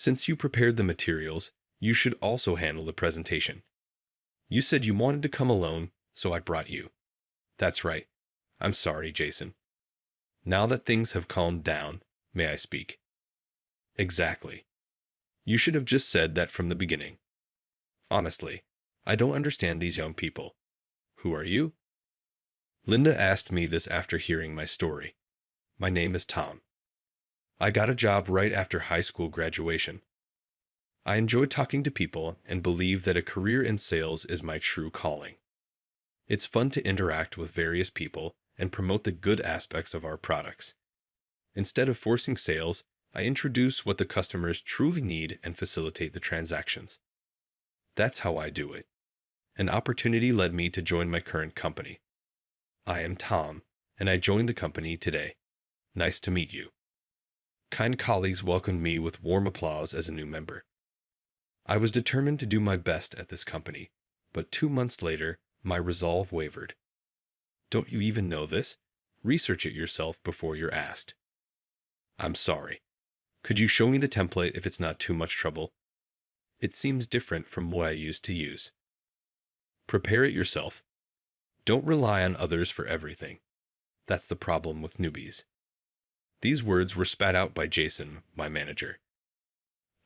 Since you prepared the materials, you should also handle the presentation. You said you wanted to come alone, so I brought you. That's right. I'm sorry, Jason. Now that things have calmed down, may I speak? Exactly. You should have just said that from the beginning. Honestly, I don't understand these young people. Who are you? Linda asked me this after hearing my story. My name is Tom. I got a job right after high school graduation. I enjoy talking to people and believe that a career in sales is my true calling. It's fun to interact with various people and promote the good aspects of our products. Instead of forcing sales, I introduce what the customers truly need and facilitate the transactions. That's how I do it. An opportunity led me to join my current company. I am Tom, and I joined the company today. Nice to meet you. Kind colleagues welcomed me with warm applause as a new member. I was determined to do my best at this company, but 2 months later, my resolve wavered. Don't you even know this? Research it yourself before you're asked. I'm sorry. Could you show me the template if it's not too much trouble? It seems different from what I used to use. Prepare it yourself. Don't rely on others for everything. That's the problem with newbies. These words were spat out by Jason, my manager.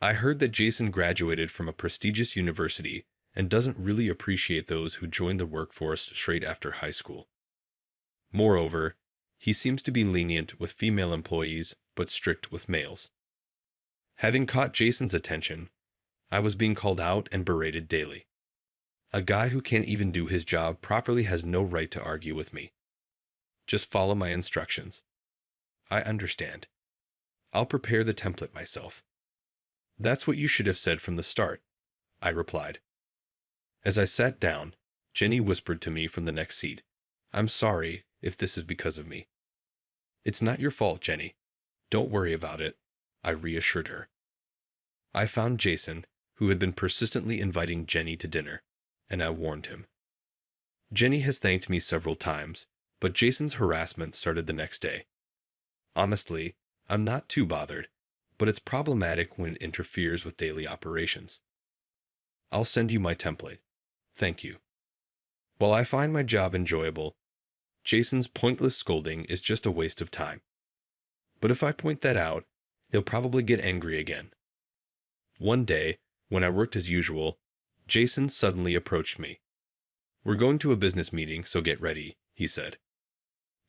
I heard that Jason graduated from a prestigious university and doesn't really appreciate those who join the workforce straight after high school. Moreover, he seems to be lenient with female employees but strict with males. Having caught Jason's attention, I was being called out and berated daily. A guy who can't even do his job properly has no right to argue with me. Just follow my instructions. I understand. I'll prepare the template myself. That's what you should have said from the start, I replied. As I sat down, Jenny whispered to me from the next seat, I'm sorry if this is because of me. It's not your fault, Jenny. Don't worry about it, I reassured her. I found Jason, who had been persistently inviting Jenny to dinner, and I warned him. Jenny has thanked me several times, but Jason's harassment started the next day. Honestly, I'm not too bothered, but it's problematic when it interferes with daily operations. I'll send you my template. Thank you. While I find my job enjoyable, Jason's pointless scolding is just a waste of time. But if I point that out, he'll probably get angry again. One day, when I worked as usual, Jason suddenly approached me. We're going to a business meeting, so get ready, he said.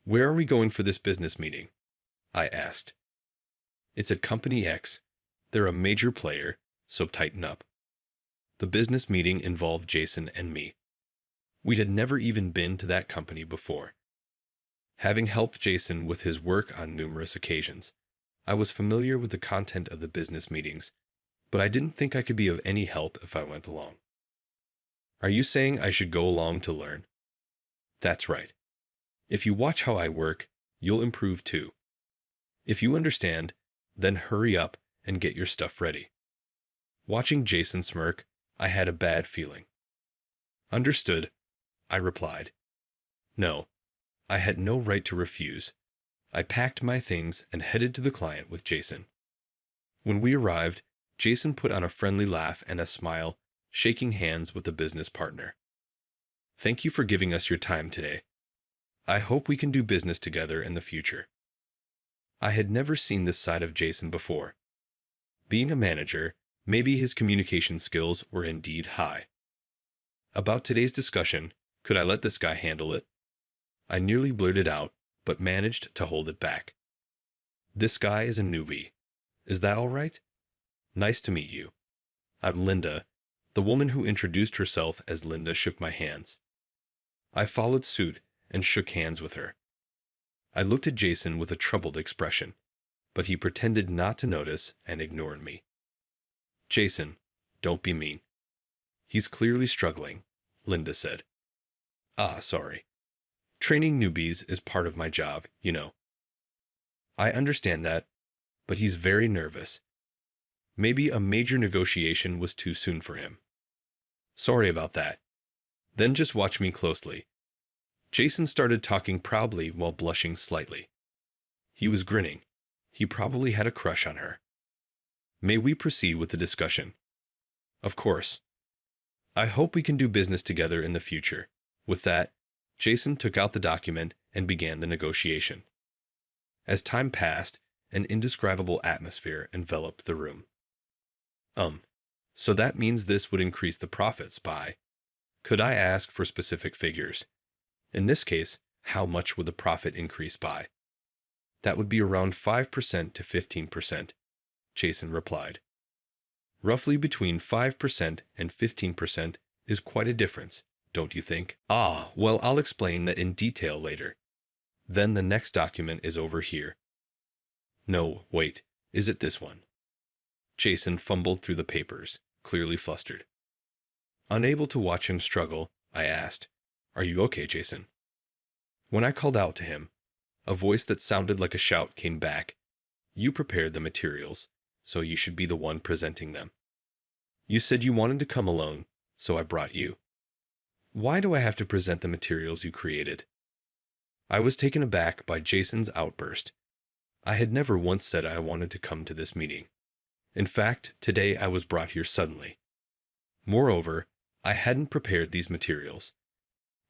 Where are we going for this business meeting? I asked. It's at Company X. They're a major player, so tighten up. The business meeting involved Jason and me. We had never even been to that company before. Having helped Jason with his work on numerous occasions, I was familiar with the content of the business meetings, but I didn't think I could be of any help if I went along. Are you saying I should go along to learn? That's right. If you watch how I work, you'll improve too. If you understand, then hurry up and get your stuff ready. Watching Jason smirk, I had a bad feeling. Understood, I replied. No, I had no right to refuse. I packed my things and headed to the client with Jason. When we arrived, Jason put on a friendly laugh and a smile, shaking hands with the business partner. Thank you for giving us your time today. I hope we can do business together in the future. I had never seen this side of Jason before. Being a manager, maybe his communication skills were indeed high. About today's discussion, could I let this guy handle it? I nearly blurted out, but managed to hold it back. This guy is a newbie. Is that all right? Nice to meet you. I'm Linda. The woman who introduced herself as Linda shook my hands. I followed suit and shook hands with her. I looked at Jason with a troubled expression, but he pretended not to notice and ignored me. Jason, don't be mean. He's clearly struggling, Linda said. Ah, sorry. Training newbies is part of my job, you know. I understand that, but he's very nervous. Maybe a major negotiation was too soon for him. Sorry about that. Then just watch me closely. Jason started talking proudly while blushing slightly. He was grinning. He probably had a crush on her. May we proceed with the discussion? Of course. I hope we can do business together in the future. With that, Jason took out the document and began the negotiation. As time passed, an indescribable atmosphere enveloped the room. So that means this would increase the profits by... Could I ask for specific figures? In this case, how much would the profit increase by? That would be around 5% to 15%, Jason replied. Roughly between 5% and 15% is quite a difference, don't you think? Ah, well, I'll explain that in detail later. Then the next document is over here. No, wait, is it this one? Jason fumbled through the papers, clearly flustered. Unable to watch him struggle, I asked, "Are you okay, Jason?" When I called out to him, a voice that sounded like a shout came back. You prepared the materials, so you should be the one presenting them. You said you wanted to come alone, so I brought you. Why do I have to present the materials you created? I was taken aback by Jason's outburst. I had never once said I wanted to come to this meeting. In fact, today I was brought here suddenly. Moreover, I hadn't prepared these materials.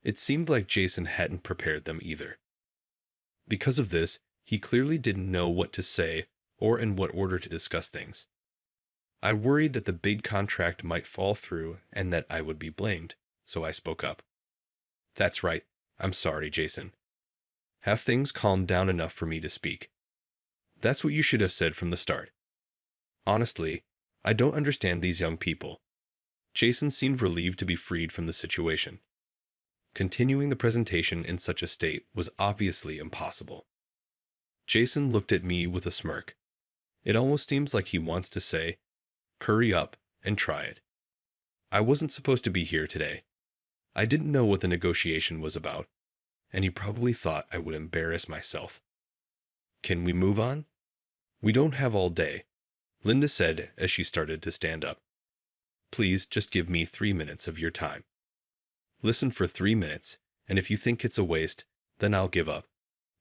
It seemed like Jason hadn't prepared them either. Because of this, he clearly didn't know what to say or in what order to discuss things. I worried that the big contract might fall through and that I would be blamed, so I spoke up. That's right, I'm sorry, Jason. Have things calmed down enough for me to speak? That's what you should have said from the start. Honestly, I don't understand these young people. Jason seemed relieved to be freed from the situation. Continuing the presentation in such a state was obviously impossible. Jason looked at me with a smirk. It almost seems like he wants to say, "Hurry up and try it." I wasn't supposed to be here today. I didn't know what the negotiation was about, and he probably thought I would embarrass myself. Can we move on? We don't have all day, Linda said as she started to stand up. Please just give me 3 minutes of your time. Listen for 3 minutes, and if you think it's a waste, then I'll give up.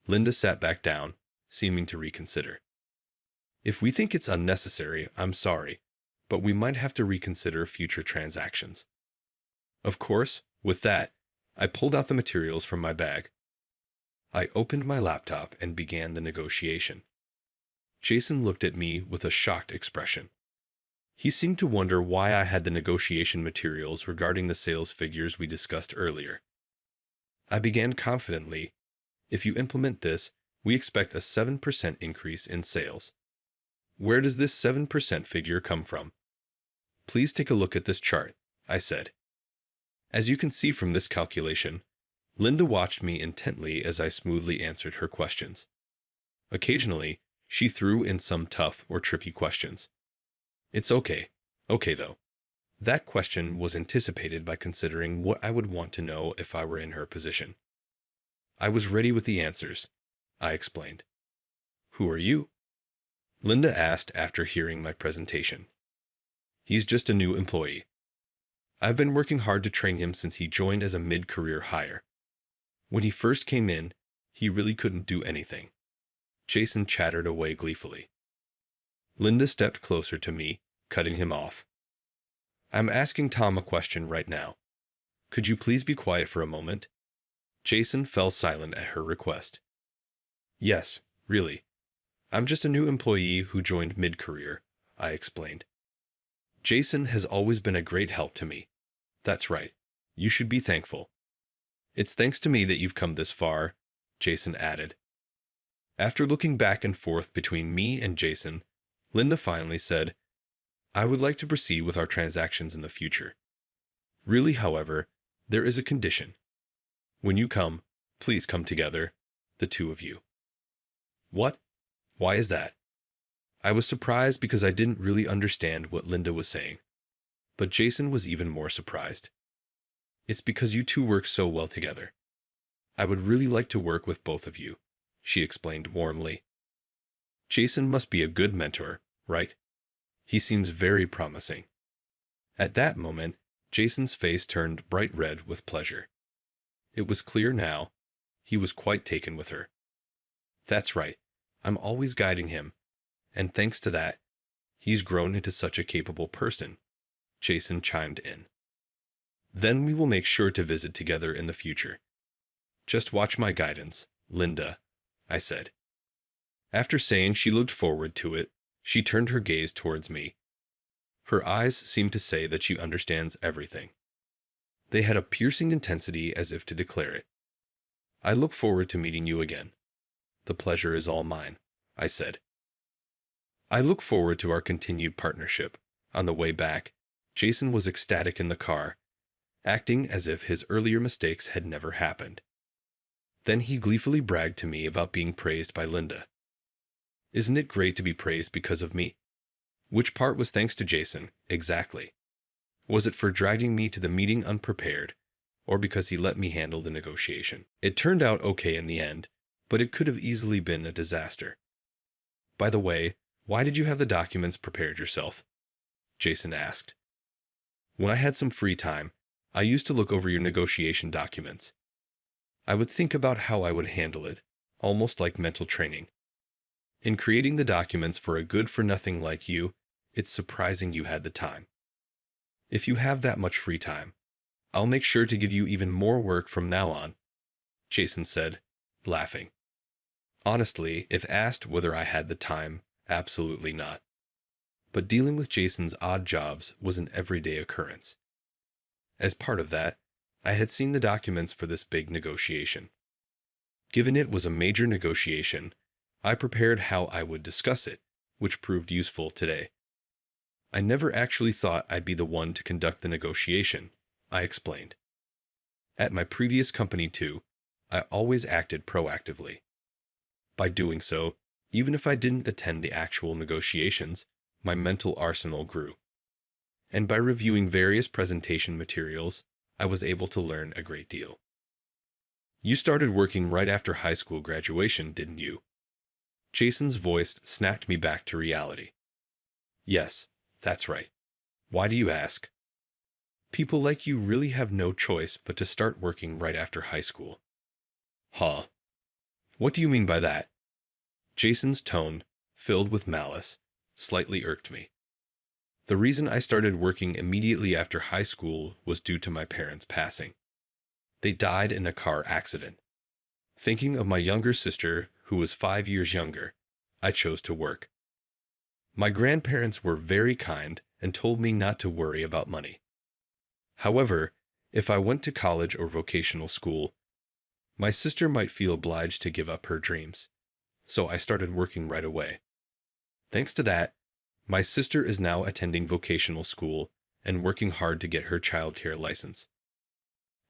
Linda sat back down, seeming to reconsider. If we think it's unnecessary, I'm sorry, but we might have to reconsider future transactions. Of course, with that, I pulled out the materials from my bag. I opened my laptop and began the negotiation. Jason looked at me with a shocked expression. He seemed to wonder why I had the negotiation materials regarding the sales figures we discussed earlier. I began confidently, if you implement this, we expect a 7% increase in sales. Where does this 7% figure come from? Please take a look at this chart, I said. As you can see from this calculation, Linda watched me intently as I smoothly answered her questions. Occasionally, she threw in some tough or tricky questions. It's okay though. That question was anticipated by considering what I would want to know if I were in her position. I was ready with the answers, I explained. Who are you? Linda asked after hearing my presentation. He's just a new employee. I've been working hard to train him since he joined as a mid-career hire. When he first came in, he really couldn't do anything. Jason chattered away gleefully. Linda stepped closer to me, cutting him off. I'm asking Tom a question right now. Could you please be quiet for a moment? Jason fell silent at her request. Yes, really. I'm just a new employee who joined mid-career, I explained. Jason has always been a great help to me. That's right. You should be thankful. It's thanks to me that you've come this far, Jason added. After looking back and forth between me and Jason, Linda finally said, I would like to proceed with our transactions in the future. Really, however, there is a condition. When you come, please come together, the two of you. What? Why is that? I was surprised because I didn't really understand what Linda was saying. But Jason was even more surprised. It's because you two work so well together. I would really like to work with both of you, she explained warmly. Jason must be a good mentor, right? He seems very promising. At that moment, Jason's face turned bright red with pleasure. It was clear now. He was quite taken with her. That's right. I'm always guiding him. And thanks to that, He's grown into such a capable person, Jason chimed in. Then we will make sure to visit together in the future. Just watch my guidance, Linda, I said. After saying she looked forward to it, she turned her gaze towards me. Her eyes seemed to say that she understands everything. They had a piercing intensity as if to declare it. I look forward to meeting you again. The pleasure is all mine, I said. I look forward to our continued partnership. On the way back, Jason was ecstatic in the car, acting as if his earlier mistakes had never happened. Then he gleefully bragged to me about being praised by Linda. Isn't it great to be praised because of me? Which part was thanks to Jason, exactly? Was it for dragging me to the meeting unprepared, or because he let me handle the negotiation? It turned out okay in the end, but it could have easily been a disaster. By the way, why did you have the documents prepared yourself? Jason asked. When I had some free time, I used to look over your negotiation documents. I would think about how I would handle it, almost like mental training. In creating the documents for a good-for-nothing like you, it's surprising you had the time. If you have that much free time, I'll make sure to give you even more work from now on, Jason said, laughing. Honestly, if asked whether I had the time, absolutely not. But dealing with Jason's odd jobs was an everyday occurrence. As part of that, I had seen the documents for this big negotiation. Given it was a major negotiation, I prepared how I would discuss it, which proved useful today. I never actually thought I'd be the one to conduct the negotiation, I explained. At my previous company too, I always acted proactively. By doing so, even if I didn't attend the actual negotiations, my mental arsenal grew. And by reviewing various presentation materials, I was able to learn a great deal. You started working right after high school graduation, didn't you? Jason's voice snapped me back to reality. Yes, that's right. Why do you ask? People like you really have no choice but to start working right after high school. Huh? What do you mean by that? Jason's tone, filled with malice, slightly irked me. The reason I started working immediately after high school was due to my parents passing. They died in a car accident. Thinking of my younger sister, who was 5 years younger, I chose to work. My grandparents were very kind and told me not to worry about money. However, if I went to college or vocational school, my sister might feel obliged to give up her dreams. So I started working right away. Thanks to that, my sister is now attending vocational school and working hard to get her childcare license.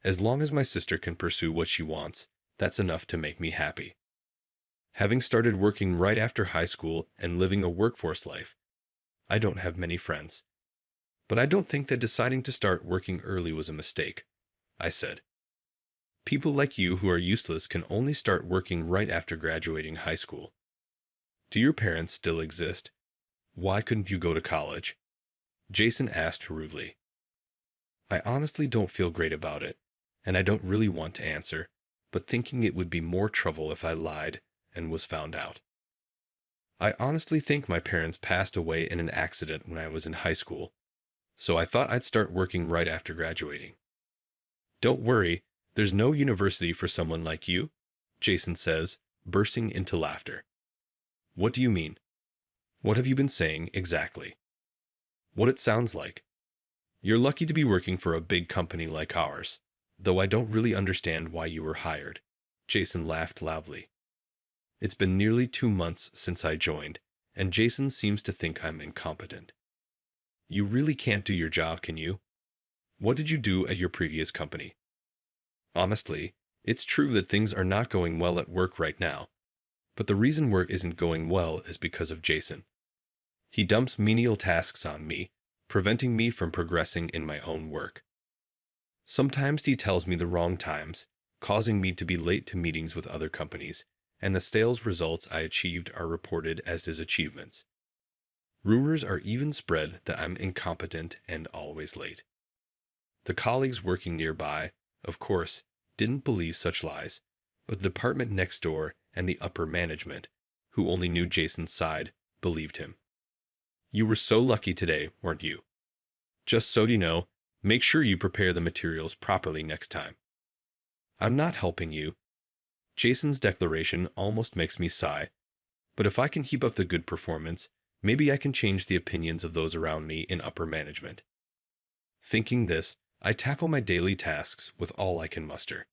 As long as my sister can pursue what she wants, that's enough to make me happy. Having started working right after high school and living a workforce life, I don't have many friends. But I don't think that deciding to start working early was a mistake, I said. People like you who are useless can only start working right after graduating high school. Do your parents still exist? Why couldn't you go to college? Jason asked rudely. I honestly don't feel great about it, and I don't really want to answer, but thinking it would be more trouble if I lied and was found out. I honestly think my parents passed away in an accident when I was in high school, so I thought I'd start working right after graduating. Don't worry, there's no university for someone like you, Jason says, bursting into laughter. What do you mean? What have you been saying exactly? What it sounds like. You're lucky to be working for a big company like ours, though I don't really understand why you were hired. Jason laughed loudly. It's been nearly 2 months since I joined, and Jason seems to think I'm incompetent. You really can't do your job, can you? What did you do at your previous company? Honestly, it's true that things are not going well at work right now, but the reason work isn't going well is because of Jason. He dumps menial tasks on me, preventing me from progressing in my own work. Sometimes he tells me the wrong times, causing me to be late to meetings with other companies, and the sales results I achieved are reported as his achievements. Rumors are even spread that I'm incompetent and always late. The colleagues working nearby, of course, didn't believe such lies, but the department next door and the upper management, who only knew Jason's side, believed him. You were so lucky today, weren't you? Just so you know, make sure you prepare the materials properly next time. I'm not helping you. Jason's declaration almost makes me sigh, but if I can keep up the good performance, maybe I can change the opinions of those around me in upper management. Thinking this, I tackle my daily tasks with all I can muster.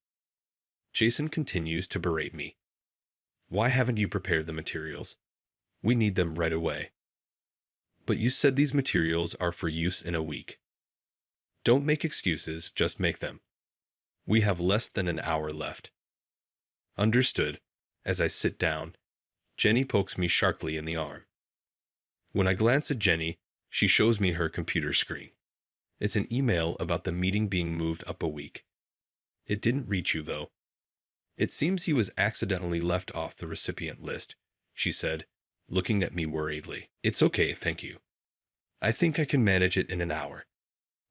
Jason continues to berate me. Why haven't you prepared the materials? We need them right away. But you said these materials are for use in a week. Don't make excuses, just make them. We have less than an hour left. Understood. As I sit down, Jenny pokes me sharply in the arm. When I glance at Jenny, she shows me her computer screen. It's an email about the meeting being moved up a week. It didn't reach you, though. It seems he was accidentally left off the recipient list, she said, looking at me worriedly. It's okay, thank you. I think I can manage it in an hour.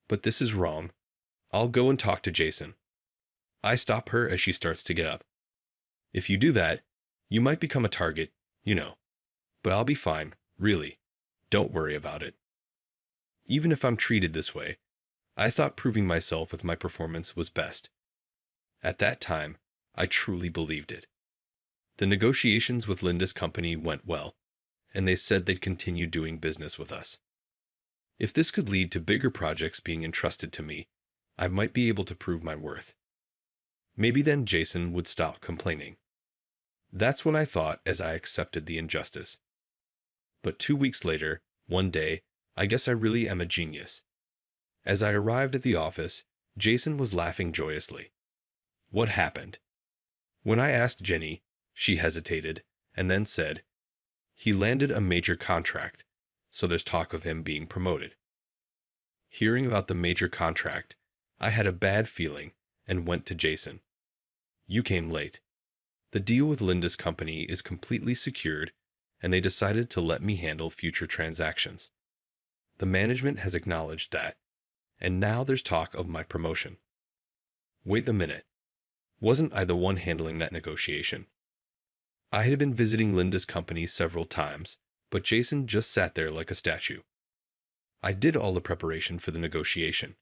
But this is wrong. I'll go and talk to Jason. I stop her as she starts to get up. If you do that, you might become a target, you know. But I'll be fine, really. Don't worry about it. Even if I'm treated this way, I thought proving myself with my performance was best. At that time, I truly believed it. The negotiations with Linda's company went well, and they said they'd continue doing business with us. If this could lead to bigger projects being entrusted to me, I might be able to prove my worth. Maybe then Jason would stop complaining. That's what I thought as I accepted the injustice. But 2 weeks later, one day, I guess I really am a genius. As I arrived at the office, Jason was laughing joyously. What happened? When I asked Jenny, she hesitated, and then said, he landed a major contract, so there's talk of him being promoted. Hearing about the major contract, I had a bad feeling and went to Jason. You came late. The deal with Linda's company is completely secured, and they decided to let me handle future transactions. The management has acknowledged that, and now there's talk of my promotion. Wait a minute. Wasn't I the one handling that negotiation? I had been visiting Linda's company several times, but Jason just sat there like a statue. I did all the preparation for the negotiation.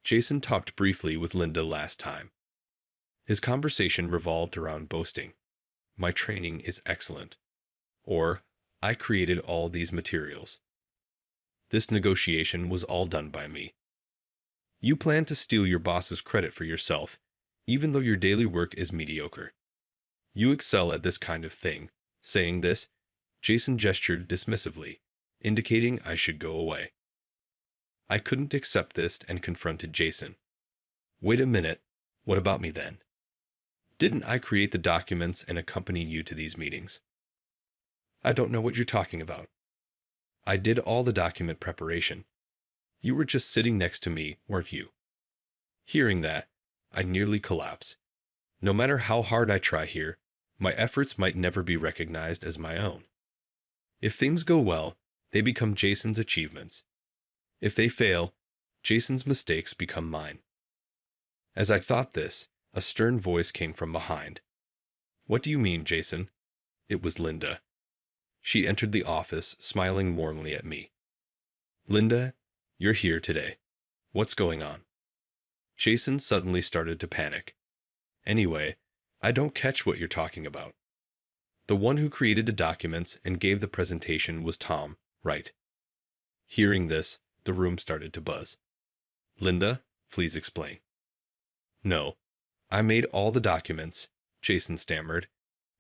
Jason talked briefly with Linda last time. His conversation revolved around boasting. My training is excellent. Or, I created all these materials. This negotiation was all done by me. You plan to steal your boss's credit for yourself, even though your daily work is mediocre. You excel at this kind of thing. Saying this, Jason gestured dismissively, indicating I should go away. I couldn't accept this and confronted Jason. Wait a minute, what about me then? Didn't I create the documents and accompany you to these meetings? I don't know what you're talking about. I did all the document preparation. You were just sitting next to me, weren't you? Hearing that, I nearly collapsed. No matter how hard I try here, my efforts might never be recognized as my own. If things go well, they become Jason's achievements. If they fail, Jason's mistakes become mine. As I thought this, a stern voice came from behind. What do you mean, Jason? It was Linda. She entered the office, smiling warmly at me. Linda, you're here today. What's going on? Jason suddenly started to panic. Anyway, I don't catch what you're talking about. The one who created the documents and gave the presentation was Tom, right? Hearing this, the room started to buzz. Linda, please explain. No, I made all the documents, Jason stammered,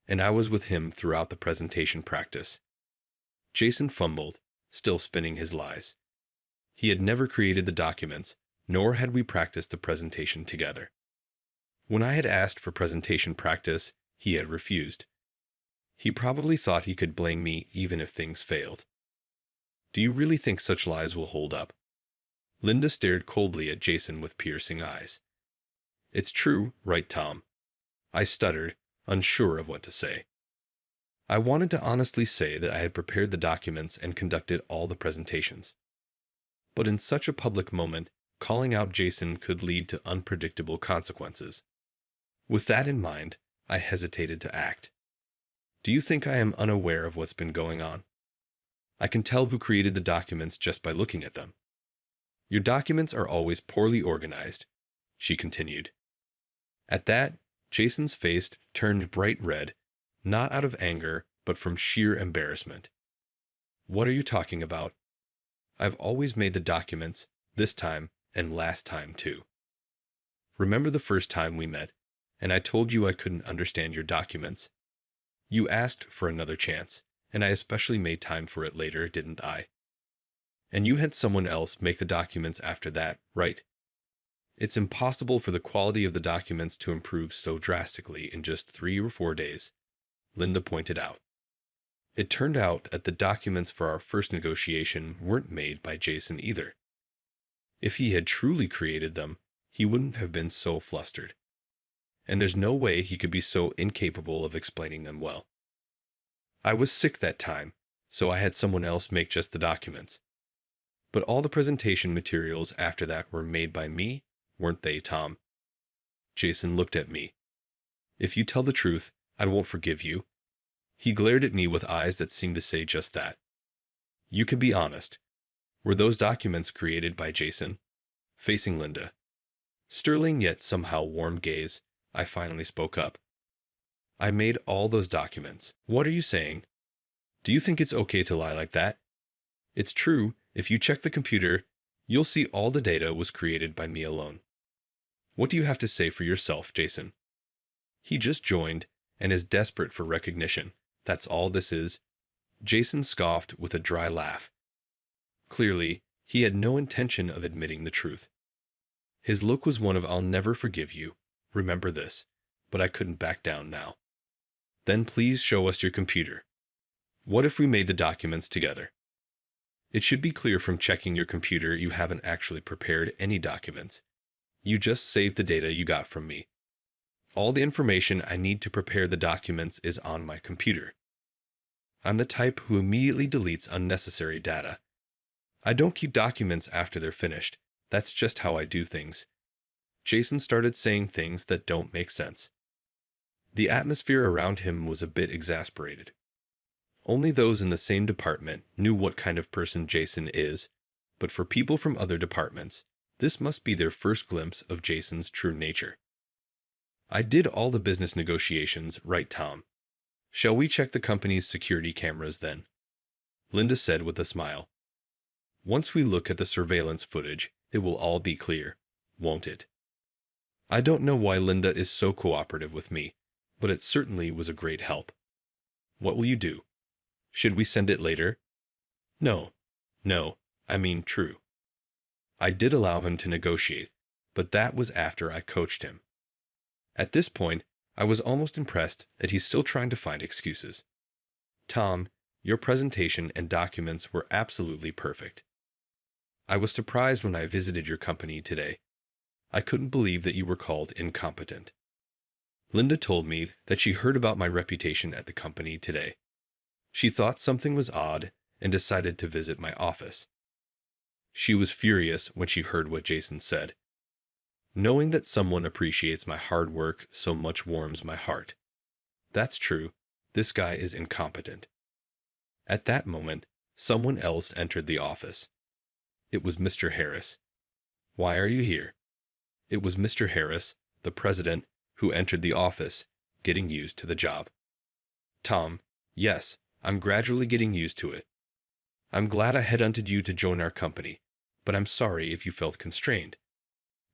and I was with him throughout the presentation practice. Jason fumbled, still spinning his lies. He had never created the documents, nor had we practiced the presentation together. When I had asked for presentation practice, he had refused. He probably thought he could blame me even if things failed. Do you really think such lies will hold up? Linda stared coldly at Jason with piercing eyes. It's true, right, Tom? I stuttered, unsure of what to say. I wanted to honestly say that I had prepared the documents and conducted all the presentations. But in such a public moment, calling out Jason could lead to unpredictable consequences. With that in mind, I hesitated to act. Do you think I am unaware of what's been going on? I can tell who created the documents just by looking at them. Your documents are always poorly organized, she continued. At that, Jason's face turned bright red, not out of anger, but from sheer embarrassment. What are you talking about? I've always made the documents, this time and last time too. Remember the first time we met, and I told you I couldn't understand your documents. You asked for another chance, and I especially made time for it later, didn't I? And you had someone else make the documents after that, right? It's impossible for the quality of the documents to improve so drastically in just 3 or 4 days, Linda pointed out. It turned out that the documents for our first negotiation weren't made by Jason either. If he had truly created them, he wouldn't have been so flustered. And there's no way he could be so incapable of explaining them well. I was sick that time, so I had someone else make just the documents. But all the presentation materials after that were made by me, weren't they, Tom? Jason looked at me. If you tell the truth, I won't forgive you. He glared at me with eyes that seemed to say just that. You can be honest. Were those documents created by Jason? Facing Linda. Sterling yet somehow warm gaze, I finally spoke up. I made all those documents. What are you saying? Do you think it's okay to lie like that? It's true. If you check the computer, you'll see all the data was created by me alone. What do you have to say for yourself, Jason? He just joined and is desperate for recognition. That's all this is. Jason scoffed with a dry laugh. Clearly, he had no intention of admitting the truth. His look was one of I'll never forgive you. Remember this. But I couldn't back down now. Then please show us your computer. What if we made the documents together? It should be clear from checking your computer you haven't actually prepared any documents. You just saved the data you got from me. All the information I need to prepare the documents is on my computer. I'm the type who immediately deletes unnecessary data. I don't keep documents after they're finished. That's just how I do things. Jason started saying things that don't make sense. The atmosphere around him was a bit exasperated. Only those in the same department knew what kind of person Jason is, but for people from other departments, this must be their first glimpse of Jason's true nature. I did all the business negotiations, right, Tom? Shall we check the company's security cameras then? Linda said with a smile. Once we look at the surveillance footage, it will all be clear, won't it? I don't know why Linda is so cooperative with me, but it certainly was a great help. What will you do? Should we send it later? No, I mean true. I did allow him to negotiate, but that was after I coached him. At this point, I was almost impressed that he's still trying to find excuses. Tom, your presentation and documents were absolutely perfect. I was surprised when I visited your company today. I couldn't believe that you were called incompetent. Linda told me that she heard about my reputation at the company today. She thought something was odd and decided to visit my office. She was furious when she heard what Jason said. Knowing that someone appreciates my hard work so much warms my heart. That's true. This guy is incompetent. At that moment, someone else entered the office. It was Mr. Harris. Why are you here? It was Mr. Harris, the president, who entered the office, getting used to the job. Tom, yes, I'm gradually getting used to it. I'm glad I headhunted you to join our company, but I'm sorry if you felt constrained.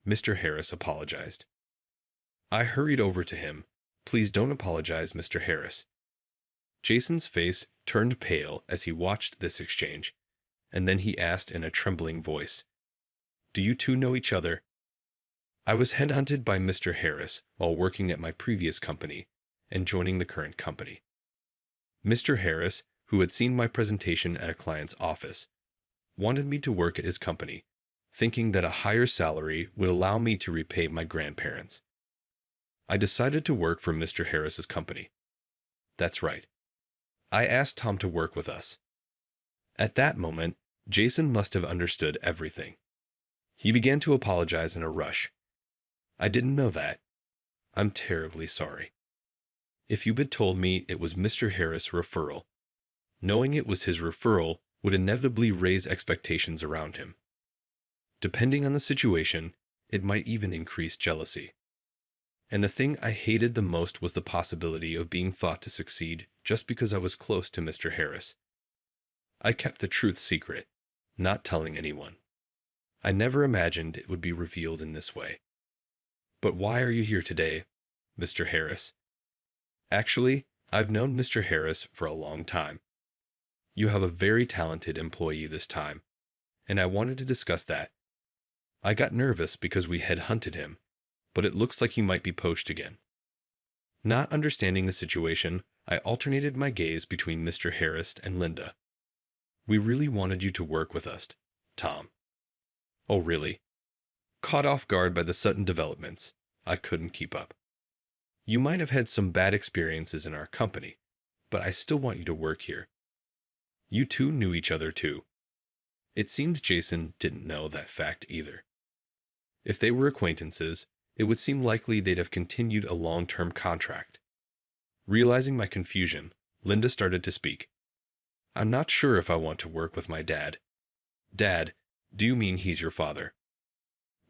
Mr. Harris apologized. I hurried over to him. Please don't apologize, Mr. Harris. Jason's face turned pale as he watched this exchange, and then he asked in a trembling voice, Do you two know each other? I was headhunted by Mr. Harris while working at my previous company and joining the current company. Mr. Harris, who had seen my presentation at a client's office, wanted me to work at his company, thinking that a higher salary would allow me to repay my grandparents. I decided to work for Mr. Harris's company. That's right. I asked Tom to work with us. At that moment, Jason must have understood everything. He began to apologize in a rush. I didn't know that. I'm terribly sorry. If you had told me it was Mr. Harris' referral, knowing it was his referral would inevitably raise expectations around him. Depending on the situation, it might even increase jealousy. And the thing I hated the most was the possibility of being thought to succeed just because I was close to Mr. Harris. I kept the truth secret, not telling anyone. I never imagined it would be revealed in this way. But why are you here today, Mr. Harris? Actually, I've known Mr. Harris for a long time. You have a very talented employee this time, and I wanted to discuss that. I got nervous because we had hunted him, but it looks like he might be poached again. Not understanding the situation, I alternated my gaze between Mr. Harris and Linda. We really wanted you to work with us, Tom. Oh, really? Caught off guard by the sudden developments, I couldn't keep up. You might have had some bad experiences in our company, but I still want you to work here. You two knew each other too. It seems Jason didn't know that fact either. If they were acquaintances, it would seem likely they'd have continued a long-term contract. Realizing my confusion, Linda started to speak. I'm not sure if I want to work with my dad. Dad, do you mean he's your father?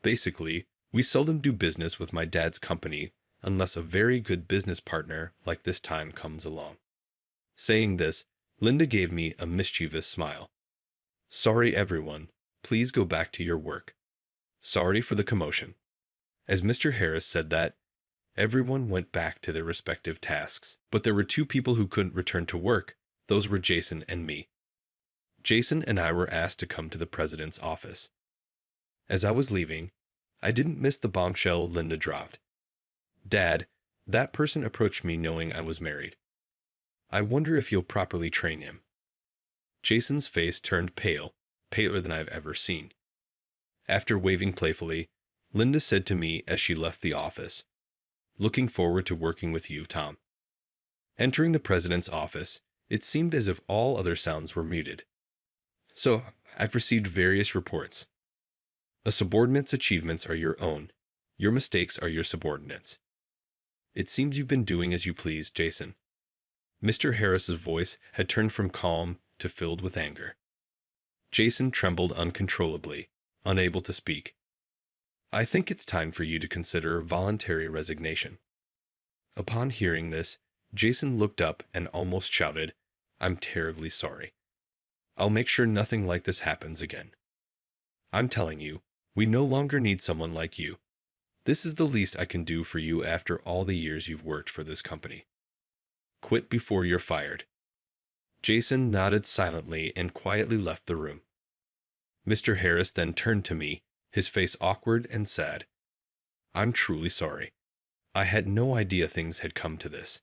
Basically, we seldom do business with my dad's company unless a very good business partner like this time comes along. Saying this, Linda gave me a mischievous smile. Sorry, everyone. Please go back to your work. Sorry for the commotion. As Mr. Harris said that, everyone went back to their respective tasks. But there were two people who couldn't return to work. Those were Jason and me. Jason and I were asked to come to the president's office. As I was leaving, I didn't miss the bombshell Linda dropped. Dad, that person approached me knowing I was married. I wonder if you'll properly train him. Jason's face turned pale, paler than I've ever seen. After waving playfully, Linda said to me as she left the office, "Looking forward to working with you, Tom." Entering the president's office, it seemed as if all other sounds were muted. So, I've received various reports. A subordinate's achievements are your own. Your mistakes are your subordinates. It seems you've been doing as you please, Jason. Mr. Harris's voice had turned from calm to filled with anger. Jason trembled uncontrollably, unable to speak. I think it's time for you to consider voluntary resignation. Upon hearing this, Jason looked up and almost shouted, I'm terribly sorry. I'll make sure nothing like this happens again. I'm telling you, we no longer need someone like you. This is the least I can do for you after all the years you've worked for this company. Quit before you're fired. Jason nodded silently and quietly left the room. Mr. Harris then turned to me, his face awkward and sad. I'm truly sorry. I had no idea things had come to this.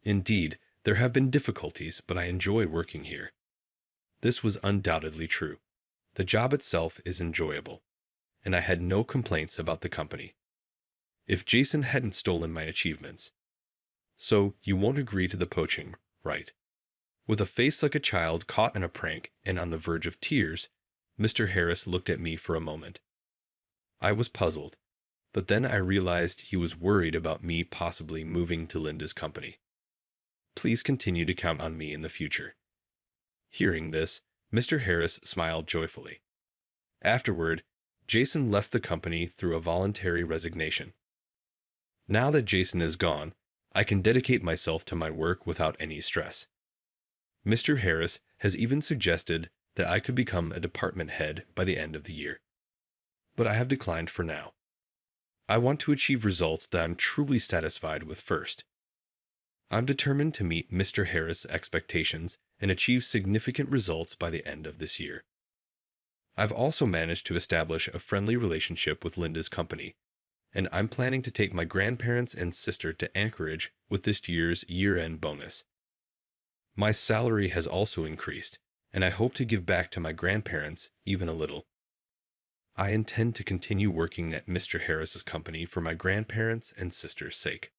Indeed, there have been difficulties, but I enjoy working here. This was undoubtedly true. The job itself is enjoyable, and I had no complaints about the company. If Jason hadn't stolen my achievements. So, you won't agree to the poaching, right? With a face like a child caught in a prank and on the verge of tears, Mr. Harris looked at me for a moment. I was puzzled, but then I realized he was worried about me possibly moving to Linda's company. Please continue to count on me in the future. Hearing this, Mr. Harris smiled joyfully. Afterward, Jason left the company through a voluntary resignation. Now that Jason is gone, I can dedicate myself to my work without any stress. Mr. Harris has even suggested that I could become a department head by the end of the year. But I have declined for now. I want to achieve results that I'm truly satisfied with first. I'm determined to meet Mr. Harris' expectations and achieve significant results by the end of this year. I've also managed to establish a friendly relationship with Linda's company, and I'm planning to take my grandparents and sister to Anchorage with this year's year-end bonus. My salary has also increased, and I hope to give back to my grandparents even a little. I intend to continue working at Mr. Harris's company for my grandparents' and sister's sake.